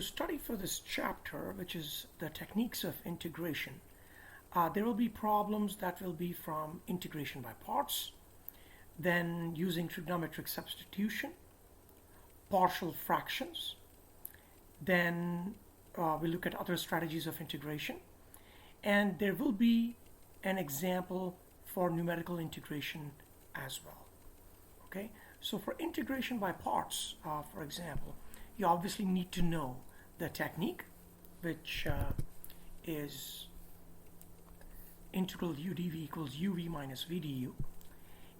Study for this chapter, which is the techniques of integration, there will be problems that will be from integration by parts, then using trigonometric substitution, partial fractions, then we look at other strategies of integration, and there will be an example for numerical integration as well. Okay, so for integration by parts, for example, you obviously need to know the technique, which is integral u dv equals uv minus v du.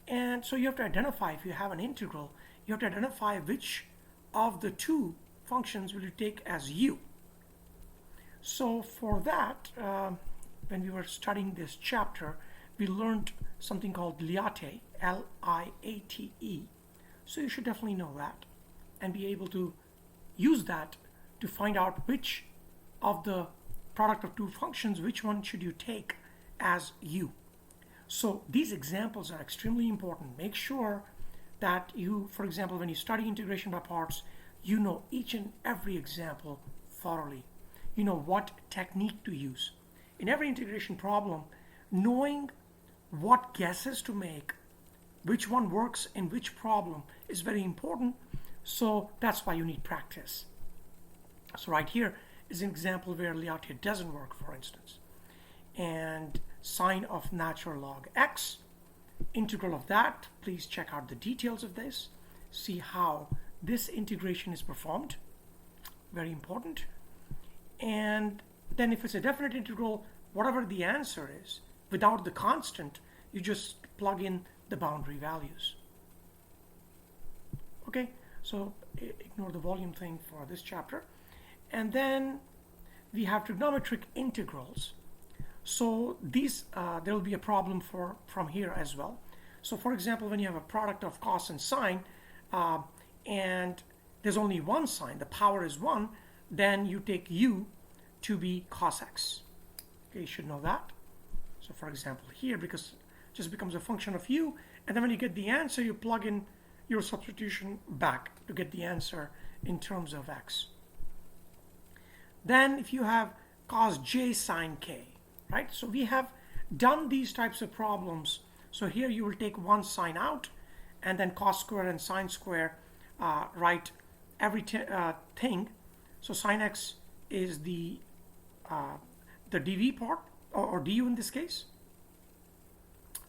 And so you have to identify, if you have an integral, you have to identify which of the two functions will you take as u. So for that, when we were studying this chapter, we learned something called Liate, L-I-A-T-E. So you should definitely know that and be able to use that to find out which of the product of two functions, which one should you take as u. So these examples are extremely important. Make sure that you, for example, when you study integration by parts, you know each and every example thoroughly. You know what technique to use. In every integration problem, knowing what guesses to make, which one works in which problem is very important. So that's why you need practice. So right here is an example where Liate doesn't work, for instance. And sine of natural log x, integral of that, please check out the details of this. See how this integration is performed. Very important. And then if it's a definite integral, whatever the answer is, without the constant, you just plug in the boundary values. Okay, so ignore the volume thing for this chapter. And then we have trigonometric integrals. So these, there will be a problem from here as well. So for example, when you have a product of cos and sine, and there's only one sine, the power is 1, then you take u to be cos x. Okay, you should know that. So for example here, because it just becomes a function of u, and then when you get the answer, you plug in your substitution back to get the answer in terms of x. Then if you have cos j sine k, right? So we have done these types of problems. So here you will take one sine out, and then cos square and sine square, write every thing. So sine x is the dv part, or du in this case.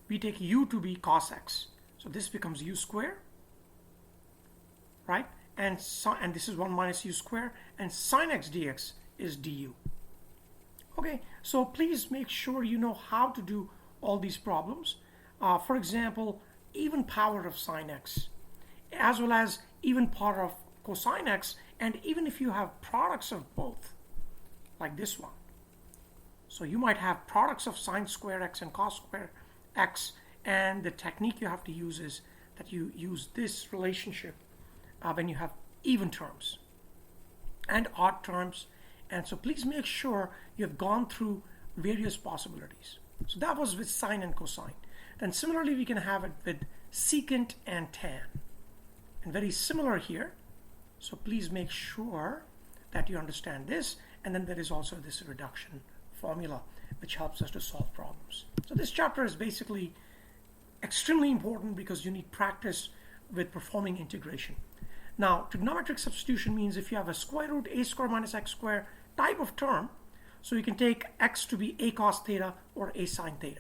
We take u to be cos x. So this becomes u square, right? And this is 1 minus u square, and sine x dx is du. Okay, so please make sure you know how to do all these problems. For example, even power of sine x, as well as even power of cosine x, and even if you have products of both, like this one. So you might have products of sine square x and cos square x, and the technique you have to use is that you use this relationship when you have even terms and odd terms. And so please make sure you have gone through various possibilities. So that was with sine and cosine. Then similarly, we can have it with secant and tan. And very similar here. So please make sure that you understand this. And then there is also this reduction formula, which helps us to solve problems. So this chapter is basically extremely important because you need practice with performing integration. Now, trigonometric substitution means if you have a square root a square minus x square type of term, so you can take x to be a cos theta or a sine theta.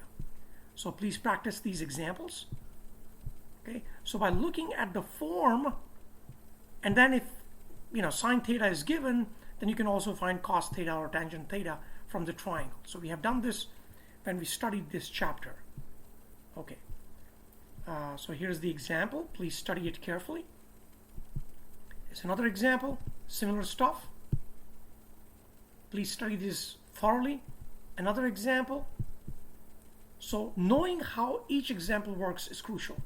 So please practice these examples. Okay, so by looking at the form, and then if sine theta is given, then you can also find cos theta or tangent theta from the triangle. So we have done this when we studied this chapter. Okay, so here's the example. Please study it carefully. It's another example, similar stuff. Please study this thoroughly. Another example. So knowing how each example works is crucial.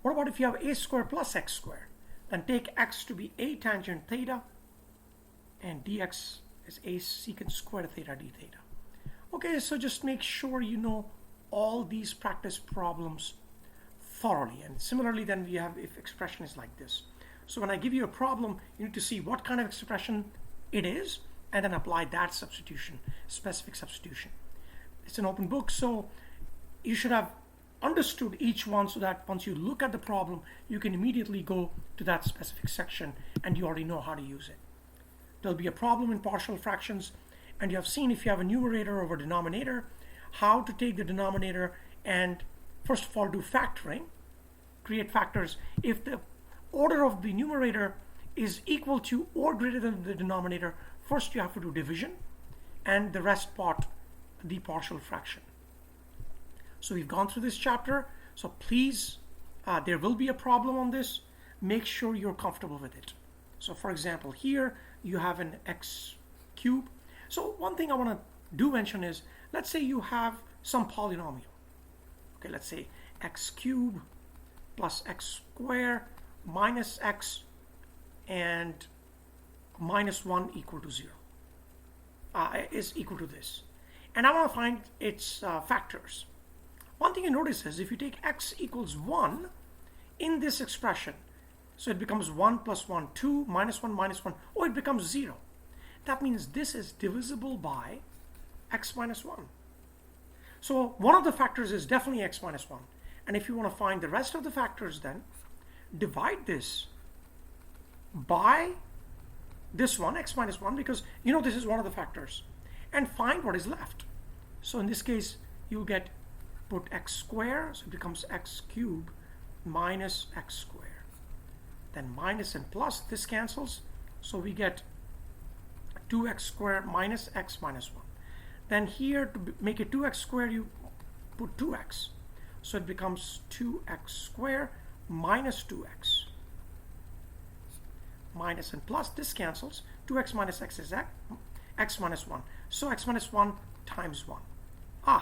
What about if you have a square plus x square? Then take x to be a tangent theta, and dx is a secant square theta d theta. Okay, so just make sure you know all these practice problems thoroughly. And similarly, then we have if expression is like this. So when I give you a problem, you need to see what kind of expression it is, and then apply that substitution, specific substitution. It's an open book, so you should have understood each one so that once you look at the problem, you can immediately go to that specific section and you already know how to use it. There'll be a problem in partial fractions, and you have seen if you have a numerator over denominator, how to take the denominator and first of all do factoring, create factors. If the order of the numerator is equal to or greater than the denominator, first you have to do division, and the rest part, the partial fraction. So we've gone through this chapter, so please, there will be a problem on this. Make sure you're comfortable with it. So for example, here you have an x cube. So one thing I want to do mention is, let's say you have some polynomial. Okay, let's say x cube plus x square minus x and minus 1 equal to 0 is equal to this. And I want to find its factors. One thing you notice is if you take x equals 1 in this expression, so it becomes 1 plus 1, 2, minus 1, minus 1, or it becomes 0. That means this is divisible by x minus 1. So one of the factors is definitely x minus 1. And if you want to find the rest of the factors, then divide this by this one, x minus 1, because you know this is one of the factors, and find what is left. So in this case, you'll get, put x squared, so it becomes x cubed minus x squared. Then minus and plus, this cancels, so we get 2x squared minus x minus 1. Then here, to make it 2x squared, you put 2x. So it becomes 2x squared minus 2x. Minus and plus, this cancels. 2x minus x is x minus 1. So x minus 1 times 1.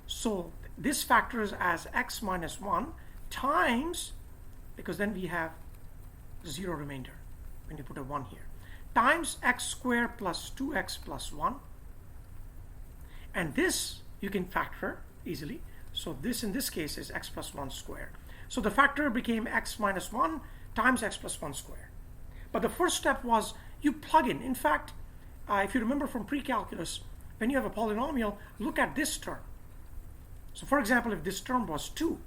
So this factors as x minus 1 times, because then we have 0 remainder when you put a 1 here, times x squared plus 2x plus 1. And this you can factor easily. So this in this case is x plus 1 squared. So the factor became x minus 1 times x plus 1 squared. But the first step was you plug in. In fact, if you remember from pre-calculus, when you have a polynomial, look at this term. So for example, if this term was 2,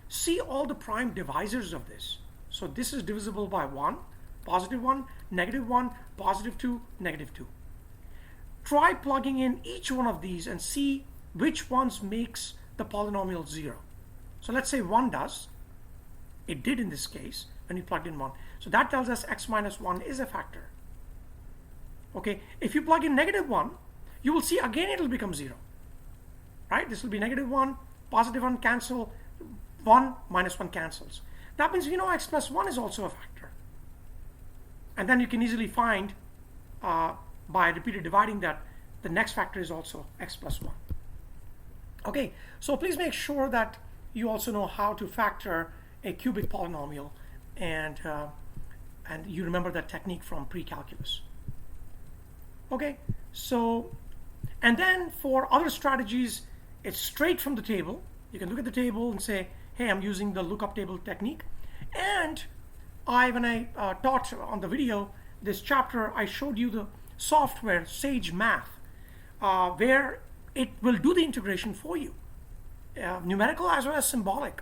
see all the prime divisors of this. So this is divisible by 1, positive 1, negative 1, positive 2, negative 2. Try plugging in each one of these and see which ones makes the polynomial 0. So let's say 1 does. It did in this case when you plugged in 1. So that tells us x minus 1 is a factor. Okay, if you plug in negative 1, you will see again it will become 0. Right? This will be negative 1, positive 1 cancel, 1 minus 1 cancels. That means we know x plus 1 is also a factor. And then you can easily find by repeated dividing that the next factor is also x plus 1. Okay, so please make sure that you also know how to factor a cubic polynomial, and you remember that technique from pre-calculus. Okay, so, and then for other strategies, it's straight from the table. You can look at the table and say, hey, I'm using the lookup table technique. And when I taught on the video this chapter, I showed you the software Sage Math, where it will do the integration for you, numerical as well as symbolic.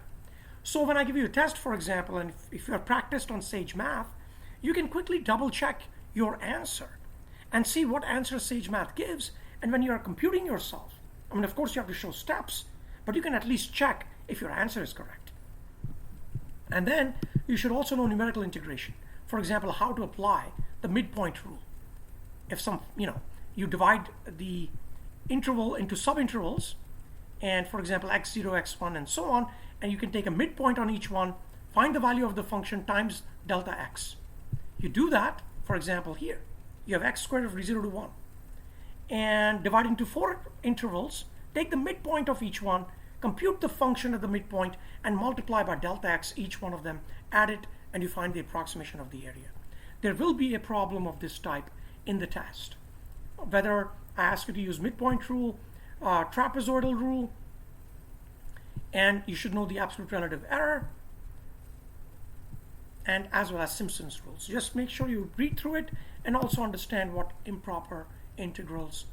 So when I give you a test, for example, and if you are practiced on Sage Math, you can quickly double check your answer and see what answer Sage Math gives. And when you are computing yourself, I mean, of course, you have to show steps, but you can at least check if your answer is correct. And then you should also know numerical integration. For example, how to apply the midpoint rule. If you divide the interval into subintervals, and for example, x0, x1, and so on, and you can take a midpoint on each one, find the value of the function times delta x. You do that, for example, here. You have x squared of 0 to 1. And divide into 4 intervals, take the midpoint of each one, compute the function at the midpoint, and multiply by delta x each one of them, add it, and you find the approximation of the area. There will be a problem of this type in the test. Whether I ask you to use midpoint rule, trapezoidal rule, and you should know the absolute relative error. and as well as Simpson's rules. Just make sure you read through it and also understand what improper integrals